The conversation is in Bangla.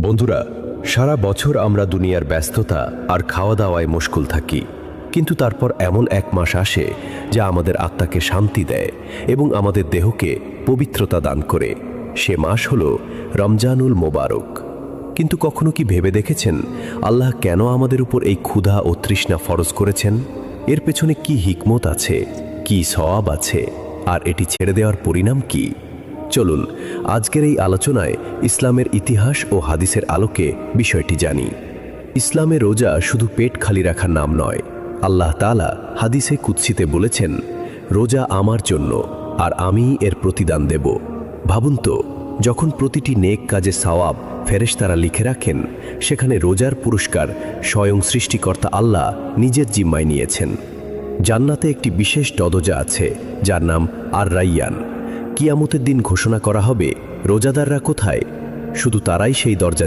বন্ধুরা, সারা বছর আমরা দুনিয়ার ব্যস্ততা আর খাওয়া দাওয়ায় মশগুল থাকি, কিন্তু তারপর এমন এক মাস আসে যা আমাদের আত্মাকে শান্তি দেয় এবং আমাদের দেহকে পবিত্রতা দান করে। সে মাস হলো রমজানুল মোবারক। কিন্তু কখনো কি ভেবে দেখেছেন আল্লাহ কেন আমাদের উপর এই ক্ষুধা ও তৃষ্ণা ফরজ করেছেন? এর পেছনে কি হিকমত আছে, কি সওয়াব আছে, আর এটি ছেড়ে দেওয়ার পরিণাম কি? চলুন আজকের এই আলোচনায় ইসলামের ইতিহাস ও হাদিসের আলোকে বিষয়টি জানি। ইসলামে রোজা শুধু পেট খালি রাখার নাম নয়। আল্লাহ তাআলা হাদিসে কুদসিতে বলেছেন, রোজা আমার জন্য আর আমি এর প্রতিদান দেব। ভাবুন তো, যখন প্রতিটি নেক কাজে সওয়াব ফেরেশতারা লিখে রাখেন, সেখানে রোজার পুরস্কার স্বয়ং সৃষ্টিকর্তা আল্লাহ নিজের জিম্মায় নিয়েছেন। জান্নাতে একটি বিশেষ দরজা আছে যার নাম আর রাইয়ান। কিয়ামতের দিন ঘোষণা করা হবে, রোজাদাররা কোথায়? শুধু তারাই সেই দরজা